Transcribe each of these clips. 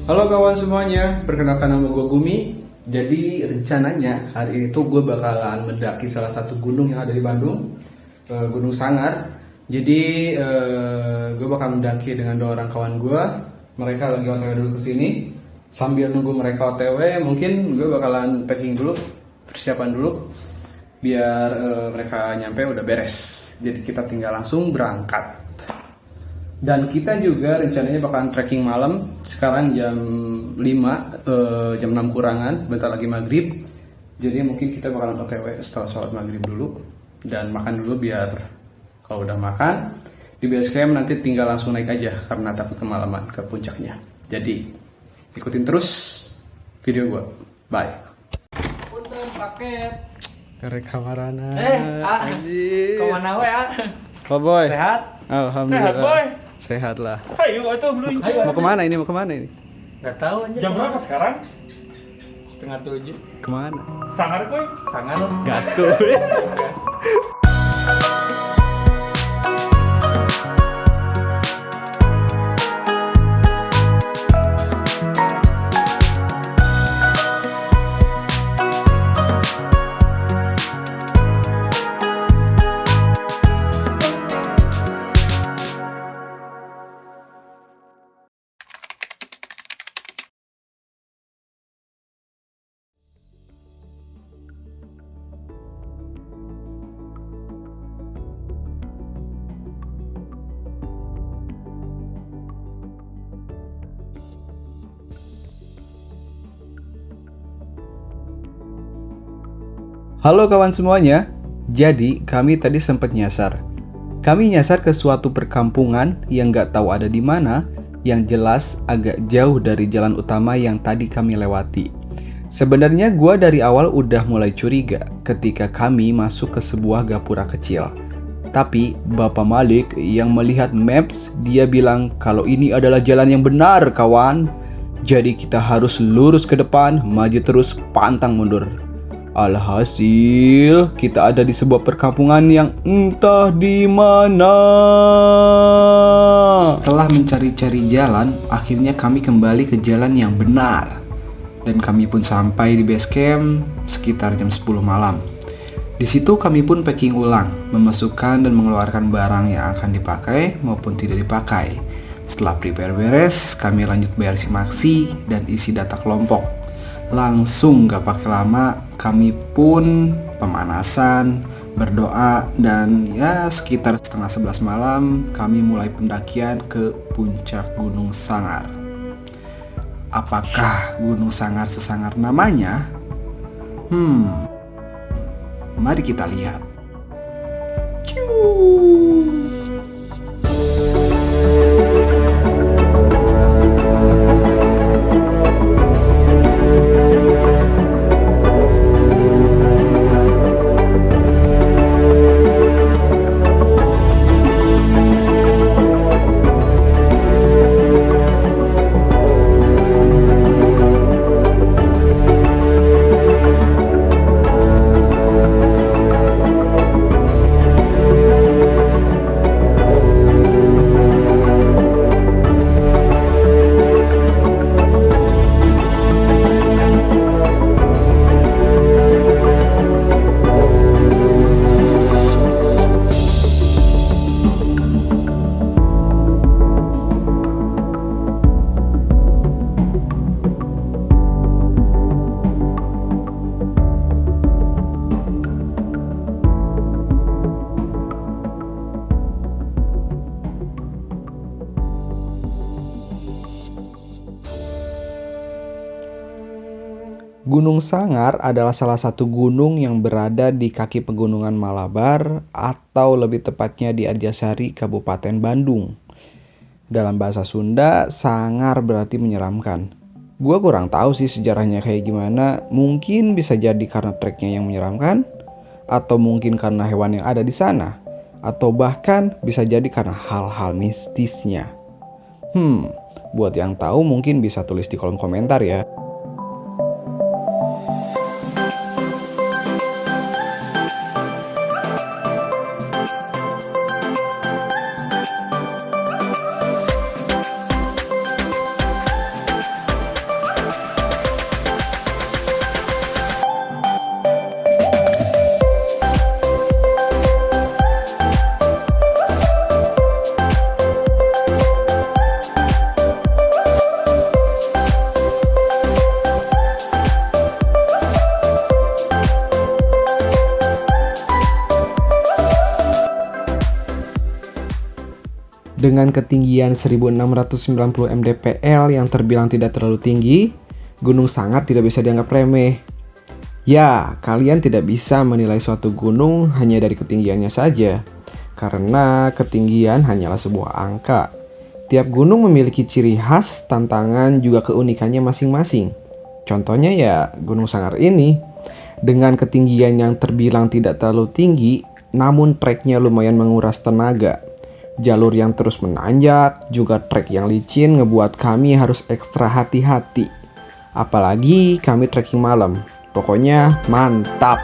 Halo kawan semuanya, perkenalkan nama gue Gumi. Jadi rencananya hari ini tuh gue bakalan mendaki salah satu gunung yang ada di Bandung, Gunung Sangar. Jadi gue bakal mendaki dengan dua orang kawan gue. Mereka lagi OTW dulu ke sini. Sambil nunggu mereka OTW, mungkin gue bakalan packing dulu, persiapan dulu, biar mereka nyampe udah beres. Jadi kita tinggal langsung berangkat. Dan kita juga rencananya bakalan trekking malam. Sekarang jam 5, jam 6 kurangan, bentar lagi maghrib. Jadi mungkin kita bakalan OTW setelah sholat maghrib dulu. Dan makan dulu biar kalau udah makan, di base camp nanti tinggal langsung naik aja karena takut kemalaman ke puncaknya. Jadi ikutin terus video gua. Bye. Punten paket. Karek kamarana. Kemana we Pak Boy. Sehat? Alhamdulillah. Sehat, Boy. Sehat lah. Ayo atuh meluncur. Mau kemana ini? Mau kemana ini? Gak tahu aja. Jam berapa sekarang? 6:30. Kemana? Sangar kuy. Sangar. Gasku. Gas. Halo kawan semuanya. Jadi kami tadi sempat nyasar. Kami nyasar ke suatu perkampungan yang gak tahu ada di mana, yang jelas agak jauh dari jalan utama yang tadi kami lewati. Sebenarnya gua dari awal udah mulai curiga ketika kami masuk ke sebuah gapura kecil. Tapi Bapak Malik yang melihat maps, dia bilang kalau ini adalah jalan yang benar kawan. Jadi kita harus lurus ke depan, maju terus, pantang mundur. Alhasil, kita ada di sebuah perkampungan yang entah di mana. Setelah mencari-cari jalan, akhirnya kami kembali ke jalan yang benar. Dan kami pun sampai di base camp sekitar jam 10 malam. Di situ kami pun packing ulang, memasukkan dan mengeluarkan barang yang akan dipakai maupun tidak dipakai. Setelah prepare beres, kami lanjut bayar simaksi dan isi data kelompok. Langsung gak pakai lama, kami pun pemanasan, berdoa, dan ya sekitar setengah 11 malam kami mulai pendakian ke puncak Gunung Sangar. Apakah Gunung Sangar sesangar namanya? Mari kita lihat. Gunung Sangar adalah salah satu gunung yang berada di kaki pegunungan Malabar atau lebih tepatnya di Arjasari, Kabupaten Bandung. Dalam bahasa Sunda, sangar berarti menyeramkan. Gua kurang tahu sih sejarahnya kayak gimana. Mungkin bisa jadi karena treknya yang menyeramkan, atau mungkin karena hewan yang ada di sana, atau bahkan bisa jadi karena hal-hal mistisnya. Buat yang tahu mungkin bisa tulis di kolom komentar ya. Dengan ketinggian 1690 mdpl yang terbilang tidak terlalu tinggi, Gunung Sangar tidak bisa dianggap remeh. Ya, kalian tidak bisa menilai suatu gunung hanya dari ketinggiannya saja, karena ketinggian hanyalah sebuah angka. Tiap gunung memiliki ciri khas, tantangan, juga keunikannya masing-masing. Contohnya ya Gunung Sangar ini, dengan ketinggian yang terbilang tidak terlalu tinggi, namun treknya lumayan menguras tenaga. Jalur yang terus menanjak, juga trek yang licin ngebuat kami harus ekstra hati-hati. Apalagi kami trekking malam. Pokoknya mantap.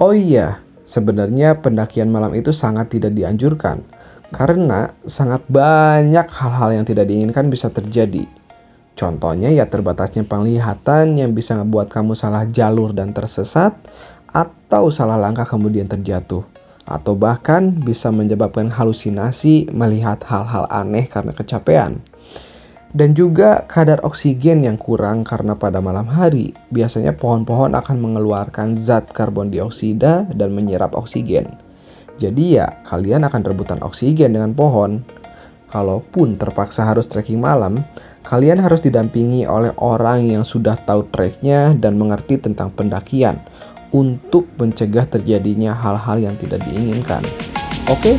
Oh iya, sebenarnya pendakian malam itu sangat tidak dianjurkan karena sangat banyak hal-hal yang tidak diinginkan bisa terjadi. Contohnya ya terbatasnya penglihatan yang bisa membuat kamu salah jalur dan tersesat, atau salah langkah kemudian terjatuh, atau bahkan bisa menyebabkan halusinasi melihat hal-hal aneh karena kecapean. Dan juga kadar oksigen yang kurang karena pada malam hari biasanya pohon-pohon akan mengeluarkan zat karbon dioksida dan menyerap oksigen. Jadi ya kalian akan rebutan oksigen dengan pohon. Kalaupun terpaksa harus trekking malam, kalian harus didampingi oleh orang yang sudah tahu treknya dan mengerti tentang pendakian untuk mencegah terjadinya hal-hal yang tidak diinginkan. Oke?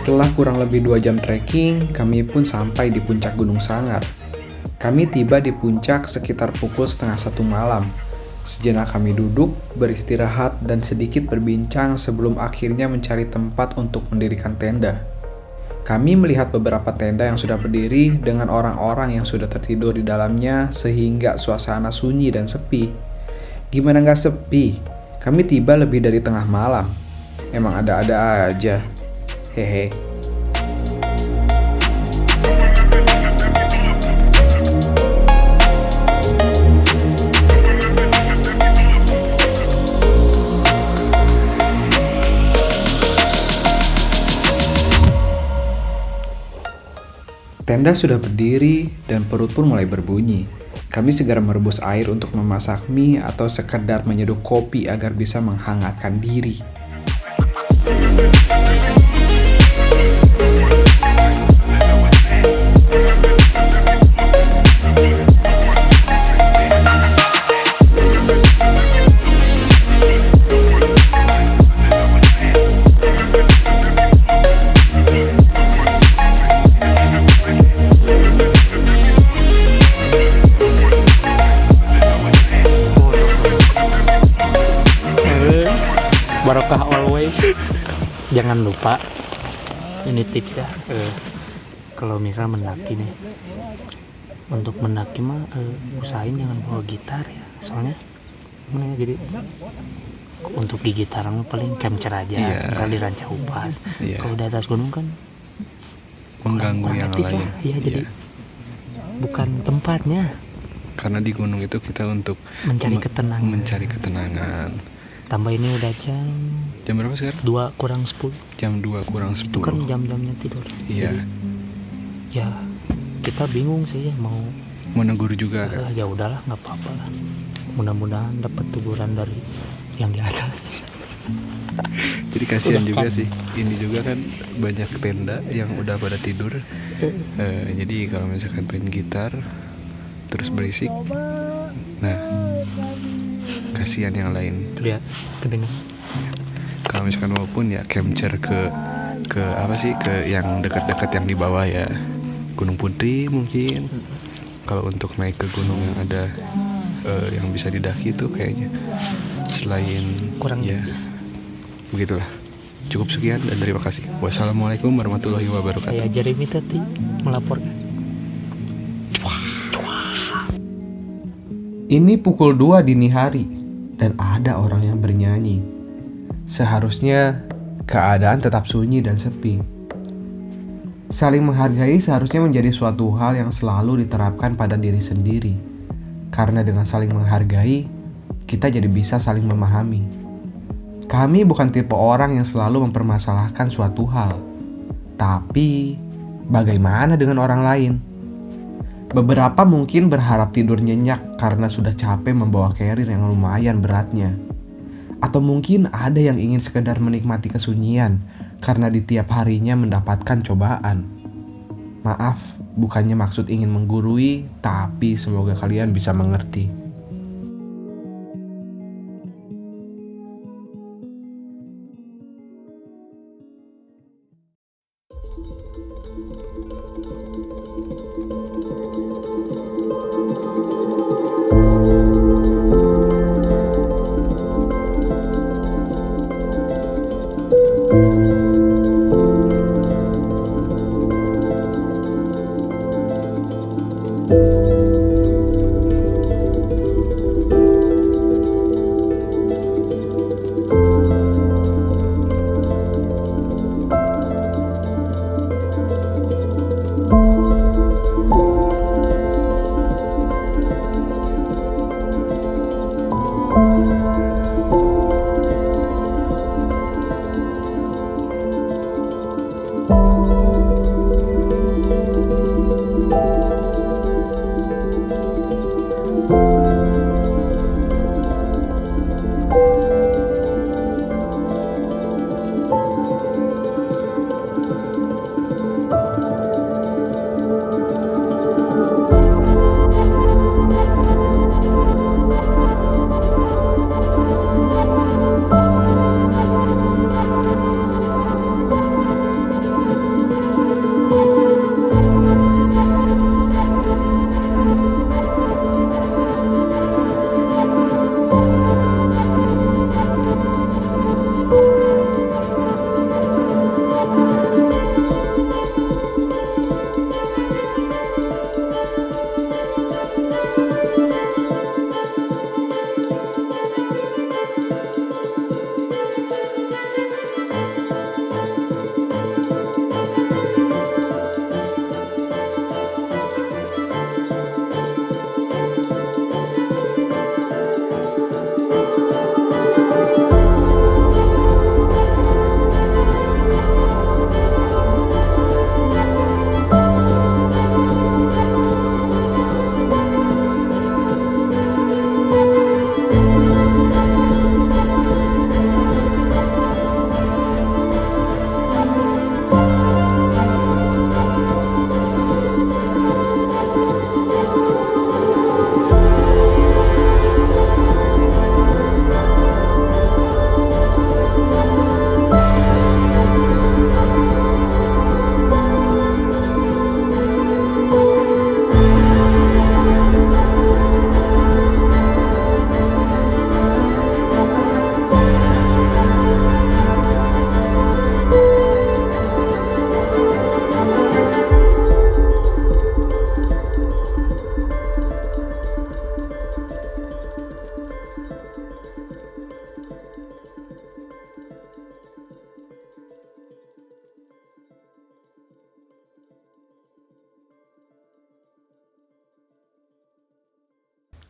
Setelah kurang lebih 2 jam trekking, kami pun sampai di puncak Gunung Sangar. Kami tiba di puncak sekitar pukul 12:30 malam. Sejenak kami duduk, beristirahat, dan sedikit berbincang sebelum akhirnya mencari tempat untuk mendirikan tenda. Kami melihat beberapa tenda yang sudah berdiri dengan orang-orang yang sudah tertidur di dalamnya sehingga suasana sunyi dan sepi. Gimana nggak sepi? Kami tiba lebih dari tengah malam. Emang ada-ada aja. Hehe. Tenda sudah berdiri dan perut pun mulai berbunyi. Kami segera merebus air untuk memasak mie atau sekedar menyeduh kopi agar bisa menghangatkan diri. Barokah always. Jangan lupa, ini tips ya, kalau misal mendaki nih, untuk mendaki mah usahain jangan bawa gitar ya, soalnya gimana ya, jadi untuk di gitar mah paling capture aja, misal di Ranca Upas. Kalau di atas gunung kan Mengganggu yang lain. Ya, jadi bukan tempatnya. Karena di gunung itu kita untuk mencari ketenangan. Tambah ini udah jam berapa sekarang? 2 kurang 10. Jam 2 kurang 10. Itu kan jam-jamnya tidur. Iya. Jadi, ya kita bingung sih mau menegur juga kan? Ya udahlah, nggak apa-apa lah. Mudah-mudahan dapat teguran dari yang di atas. Jadi kasihan Udah juga kan. sih. Ini juga kan banyak tenda yang udah pada tidur. Jadi kalau misalkan main gitar terus berisik, nah kasihan yang lain. Lihat, kedengar. Kalau misalkan maupun ya capture ke apa sih, ke yang dekat-dekat yang di bawah ya, Gunung Putri mungkin. Kalau untuk naik ke gunung yang ada yang bisa didaki itu kayaknya selain Kurang ya tipis. begitulah. Cukup sekian dan terima kasih. Wassalamualaikum warahmatullahi wabarakatuh. Saya Jeremy Tati melaporkan. Ini pukul 2 dini hari dan ada orang yang bernyanyi. Seharusnya keadaan tetap sunyi dan sepi. Saling menghargai seharusnya menjadi suatu hal yang selalu diterapkan pada diri sendiri. Karena dengan saling menghargai, kita jadi bisa saling memahami. Kami bukan tipe orang yang selalu mempermasalahkan suatu hal. Tapi, bagaimana dengan orang lain? Beberapa mungkin berharap tidur nyenyak karena sudah capek membawa carrier yang lumayan beratnya. Atau mungkin ada yang ingin sekedar menikmati kesunyian karena di tiap harinya mendapatkan cobaan. Maaf, bukannya maksud ingin menggurui, tapi semoga kalian bisa mengerti.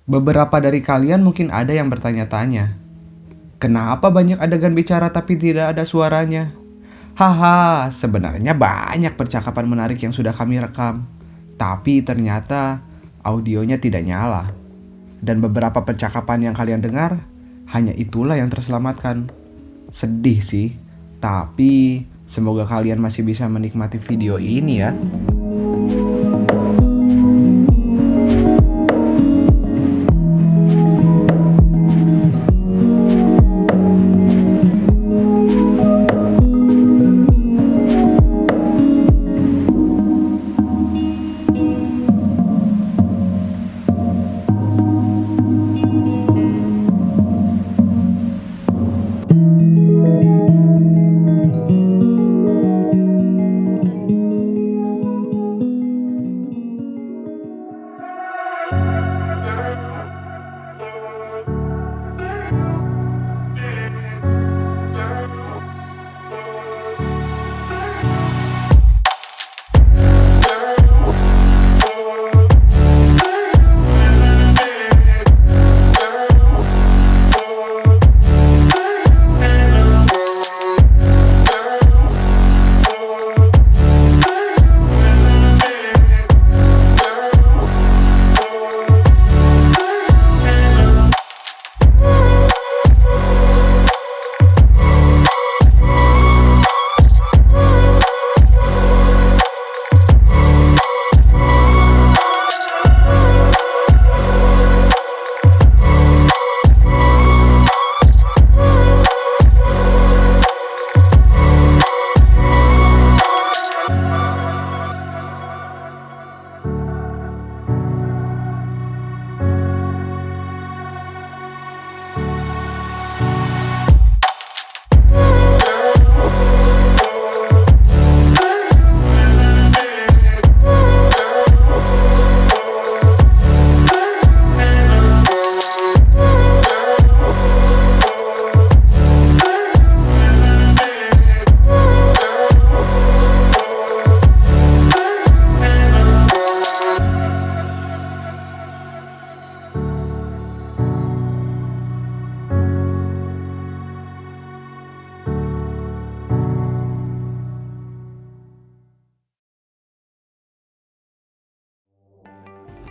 Beberapa dari kalian mungkin ada yang bertanya-tanya, kenapa banyak adegan bicara tapi tidak ada suaranya? Haha, sebenarnya banyak percakapan menarik yang sudah kami rekam, tapi ternyata audionya tidak nyala. Dan beberapa percakapan yang kalian dengar, hanya itulah yang terselamatkan. Sedih sih, tapi semoga kalian masih bisa menikmati video ini ya.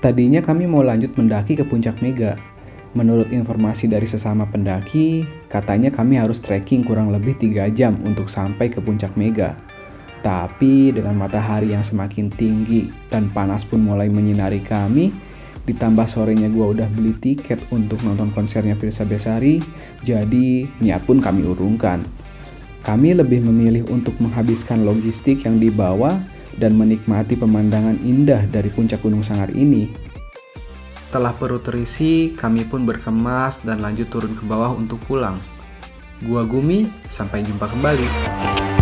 Tadinya kami mau lanjut mendaki ke Puncak Mega. Menurut informasi dari sesama pendaki, katanya kami harus trekking kurang lebih 3 jam untuk sampai ke Puncak Mega. Tapi dengan matahari yang semakin tinggi dan panas pun mulai menyinari kami, ditambah sorenya gua udah beli tiket untuk nonton konsernya Firsa Besari, jadi niat pun kami urungkan. Kami lebih memilih untuk menghabiskan logistik yang dibawa dan menikmati pemandangan indah dari puncak Gunung Sangar ini. Setelah perut terisi, kami pun berkemas dan lanjut turun ke bawah untuk pulang. Gua Gumi, sampai jumpa kembali.